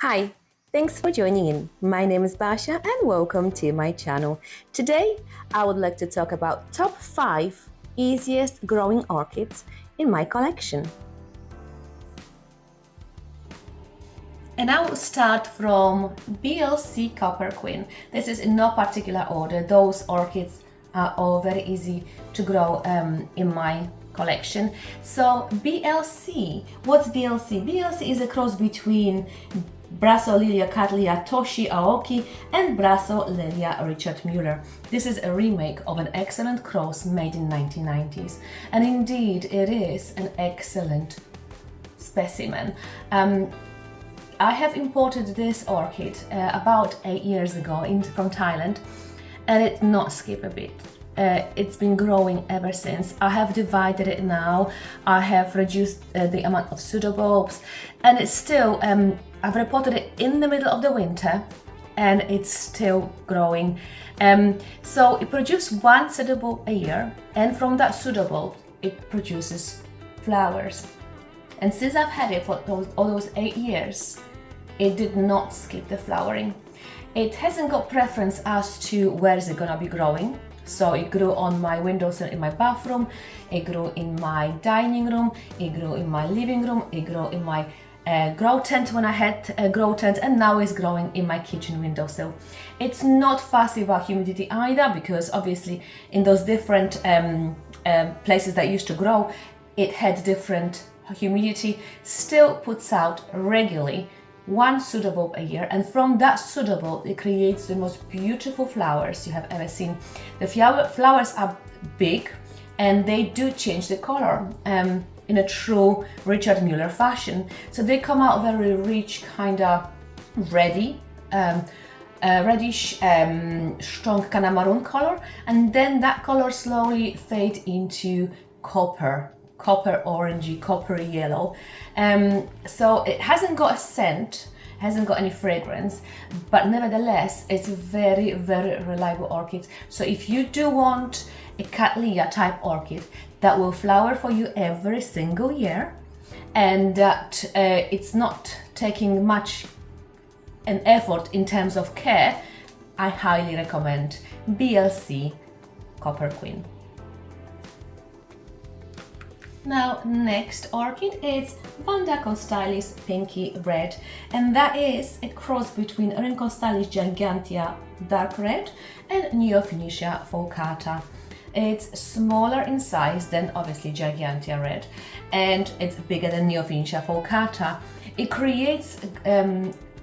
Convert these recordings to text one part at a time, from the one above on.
Hi, thanks for joining in. My name is Basha and welcome to my channel. Today, I would like to talk about top 5 easiest growing orchids in my collection. And I will start from BLC Copper Queen. This is in no particular order. Those orchids are all very easy to grow in my collection. So BLC, what's BLC? BLC is a cross between Brassolilia Cattleya Toshi Aoki and Brassolilia Richard Muller. This is a remake of an excellent cross made in 1990s. And indeed, it is an excellent specimen. I have imported this orchid about 8 years ago from Thailand, and it did not skip a bit. It's been growing ever since. I have divided it now. I have reduced the amount of pseudobulbs, and it's still, I've repotted it in the middle of the winter, and it's still growing. So it produces one pseudobulb a year, and from that pseudobulb, it produces flowers. And since I've had it for all those 8 years, it did not skip the flowering. It hasn't got preference as to where is it gonna be growing. So it grew on my windowsill in my bathroom, it grew in my dining room, it grew in my living room, it grew in my grow tent when I had a grow tent, and now it's growing in my kitchen windowsill. It's not fussy about humidity either, because obviously in those different places that used to grow, it had different humidity. Still puts out regularly one pseudobulb a year, and from that pseudobulb it creates the most beautiful flowers you have ever seen. The flowers are big and they do change the color in a true Richard Muller fashion. So they come out very rich, kind of reddish, strong kind of maroon color, and then that color slowly fade into copper orangey, coppery yellow. So it hasn't got a scent, hasn't got any fragrance, but nevertheless it's a very, very reliable orchid. So if you do want a Cattleya type orchid that will flower for you every single year, and that it's not taking much an effort in terms of care, I highly recommend BLC Copper Queen. Now, next orchid is Vanda constylis Pinky Red, and that is a cross between Constylis gigantea Dark Red and Neophoenicia fulcata. It's smaller in size than obviously Gigantea Red, and it's bigger than Neophoenicia fulcata. It creates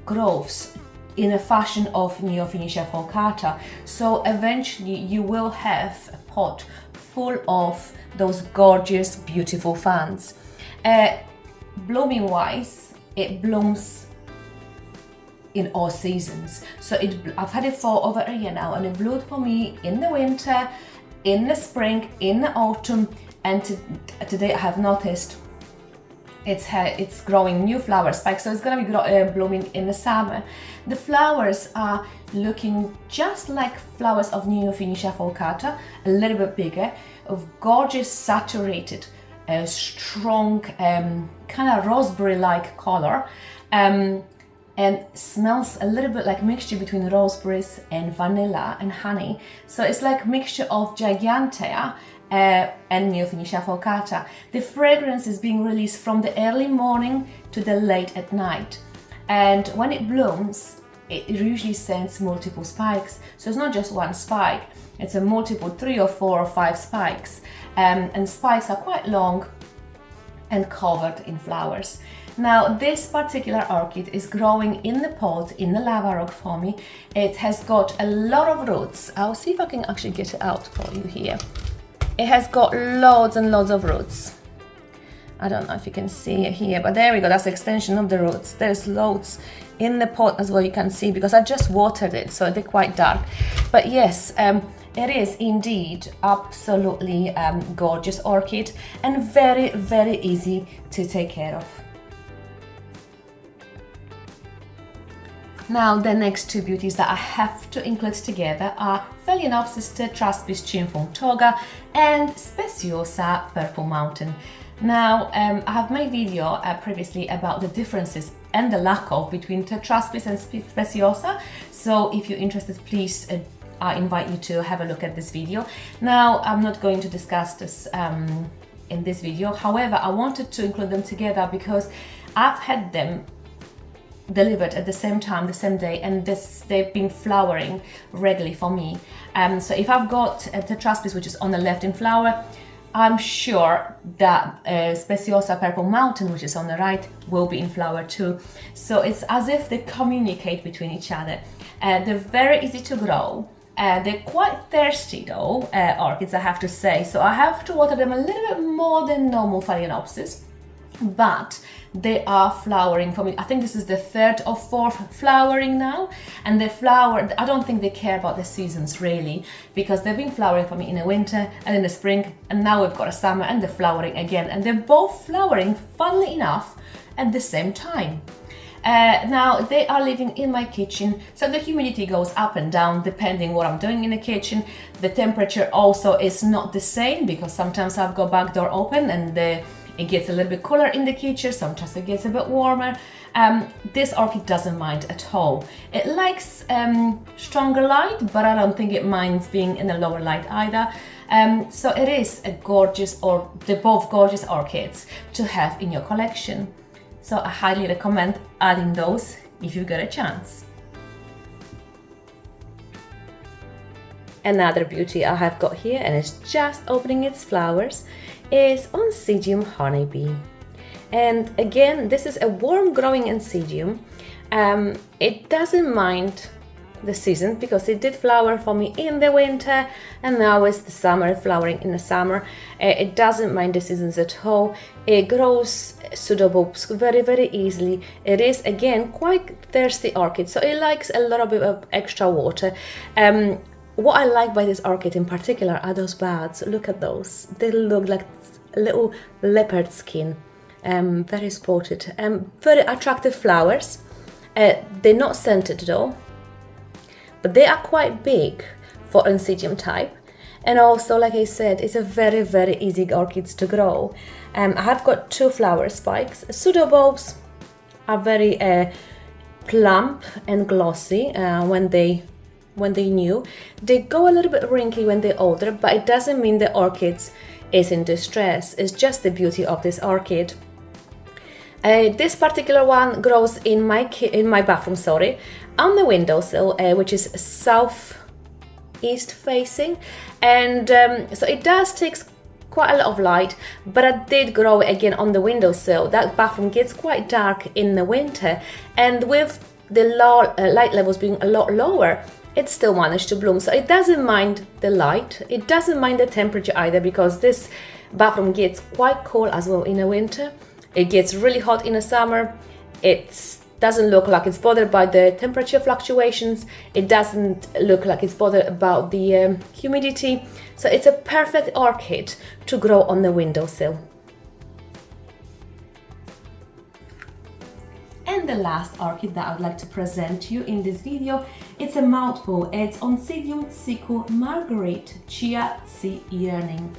growths in a fashion of Neophoenicia fulcata, so eventually you will have a pot full of those gorgeous, beautiful fans. Blooming wise, it blooms in all seasons. So I've had it for over a year now, and it bloomed for me in the winter, in the spring, in the autumn, and today I have noticed it's growing new flower spikes, so it's gonna be blooming in the summer. The flowers are looking just like flowers of Neophoenicia fulcata, a little bit bigger, of gorgeous saturated, strong, kind of raspberry-like color, and smells a little bit like mixture between raspberries and vanilla and honey. So it's like mixture of Gigantea and Neophoenicia fulcata. The fragrance is being released from the early morning to the late at night, and when it blooms, it usually sends multiple spikes. So it's not just one spike, it's a multiple 3 or 4 or 5 spikes, and spikes are quite long and covered in flowers. Now, this particular orchid is growing in the pot in the lava rock for me. It has got a lot of roots. I'll see if I can actually get it out for you here. It has got loads and loads of roots. I don't know if you can see it here, but there we go, that's the extension of the roots. There's loads in the pot as well, you can see, because I just watered it, so they're quite dark. But yes, it is indeed absolutely gorgeous orchid, and very, very easy to take care of. Now, the next two beauties that I have to include together are Phalaenopsis tetraspis Chimphum toga and Speciosa Purple Mountain. Now, I have made video previously about the differences and the lack of between Tetraspis and Speciosa. So if you're interested, please, I invite you to have a look at this video. Now, I'm not going to discuss this in this video. However, I wanted to include them together because I've had them delivered at the same time, the same day, and they've been flowering regularly for me. So if I've got a Tetraspis which is on the left in flower, I'm sure that Speciosa Purple Mountain, which is on the right, will be in flower too. So it's as if they communicate between each other. They're very easy to grow. They're quite thirsty though, orchids, I have to say. So I have to water them a little bit more than normal phalaenopsis. But they are flowering for me. I think this is the third or fourth flowering now, and they flower. I don't think they care about the seasons really, because they've been flowering for me in the winter and in the spring, and now we've got a summer and they're flowering again, and they're both flowering, funnily enough, at the same time. Now they are living in my kitchen, so the humidity goes up and down depending what I'm doing in the kitchen. The temperature also is not the same, because sometimes I've got back door open and it gets a little bit cooler in the kitchen, sometimes it gets a bit warmer. This orchid doesn't mind at all. It likes stronger light, but I don't think it minds being in a lower light either. So it is a gorgeous, or they're both gorgeous orchids to have in your collection. So I highly recommend adding those if you get a chance. Another beauty I have got here, and it's just opening its flowers, is Oncidium honeybee. And again, this is a warm growing Oncidium. It doesn't mind the season, because it did flower for me in the winter, and now it's the summer, flowering in the summer. It doesn't mind the seasons at all. It grows pseudobulbs very, very easily. It is, again, quite thirsty orchid, so it likes a little bit of extra water. What I like by this orchid in particular are those buds. Look at those. They look like little leopard skin. Very spotted. Very attractive flowers. They're not scented though, but they are quite big for Oncidium type. And also, like I said, it's a very, very easy orchids to grow. I have got 2 flower spikes. Pseudobulbs are very plump and glossy when they new. They go a little bit wrinkly when they're older, but it doesn't mean the orchids is in distress. It's just the beauty of this orchid. This particular one grows in my bathroom, sorry, on the windowsill, which is southeast facing, and so it does take quite a lot of light, but I did grow it again on the windowsill. That bathroom gets quite dark in the winter, and with the light levels being a lot lower, it still managed to bloom. So it doesn't mind the light, it doesn't mind the temperature either, because this bathroom gets quite cold as well in the winter. It gets really hot in the summer. It doesn't look like it's bothered by the temperature fluctuations. It doesn't look like it's bothered about the humidity. So it's a perfect orchid to grow on the windowsill. And the last orchid that I would like to present to you in this video, it's a mouthful. It's Oncidium siku Marguerite Chia Sea Yearning.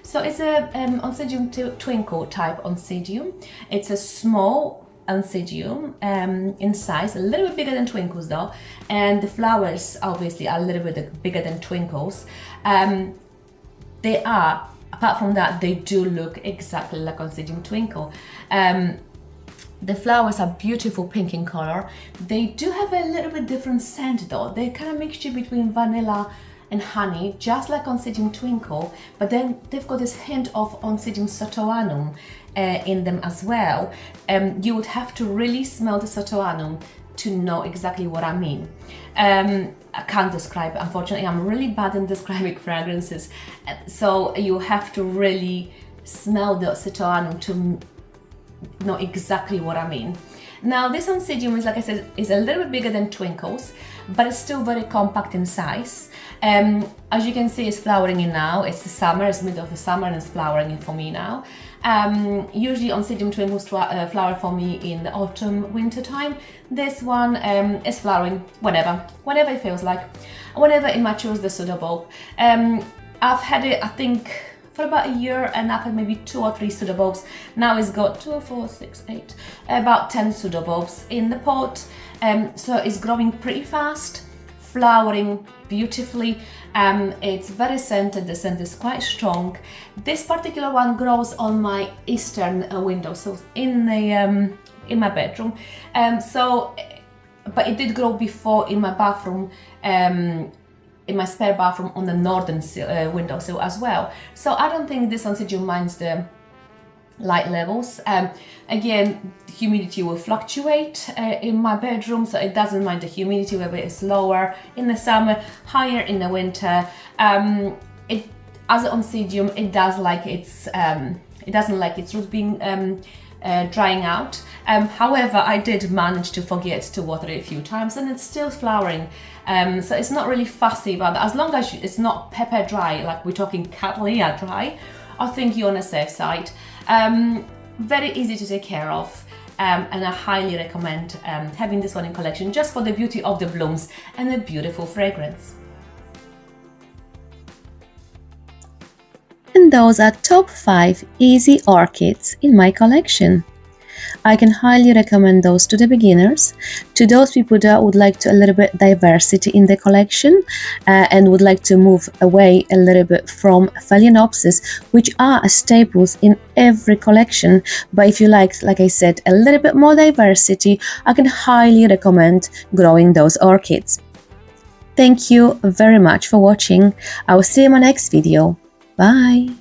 So it's a Oncidium twinkle type Oncidium. It's a small Oncidium in size, a little bit bigger than twinkles though, and the flowers obviously are a little bit bigger than twinkles. They are, apart from that, they do look exactly like Oncidium twinkle. The flowers are beautiful pink in color. They do have a little bit different scent though. They're kind of mixture between vanilla and honey, just like Oncidium twinkle, but then they've got this hint of Oncidium sotoanum in them as well. You would have to really smell the sotoanum to know exactly what I mean. I can't describe it, unfortunately. I'm really bad in describing fragrances, so you have to really smell the sotoanum to know exactly what I mean. Now this Oncidium is, like I said, is a little bit bigger than twinkles, but it's still very compact in size. As you can see, it's flowering in now. It's the summer, it's middle of the summer, and it's flowering in for me now. Usually Oncidium twinkles flower for me in the autumn, winter time. This one is flowering whenever it feels like, whenever it matures the pseudobulb. I've had it, I think, for about a year and I've had maybe 2 or 3 pseudobulbs. Now it's got 2, 4, 6, 8, about 10 pseudobulbs in the pot. So it's growing pretty fast, flowering beautifully. It's very scented, the scent is quite strong. This particular one grows on my eastern window, so in my bedroom. But it did grow before in my bathroom, in my spare bathroom on the northern windowsill as well. So I don't think this Oncidium minds the light levels. Again, humidity will fluctuate in my bedroom, so it doesn't mind the humidity, whether it's lower in the summer, higher in the winter. As an Oncidium, it doesn't like its roots being drying out. However, I did manage to forget to water it a few times and it's still flowering. So it's not really fussy about that. As long as it's not pepper dry, like we're talking Cattleya dry, I think you're on a safe side. Very easy to take care of. And I highly recommend having this one in collection just for the beauty of the blooms and the beautiful fragrance. And those are top 5 easy orchids in my collection. I can highly recommend those to the beginners, to those people that would like to a little bit diversity in the collection and would like to move away a little bit from phalaenopsis, which are staples in every collection. But if you like I said, a little bit more diversity, I can highly recommend growing those orchids. Thank you very much for watching. I will see you in my next video. Bye!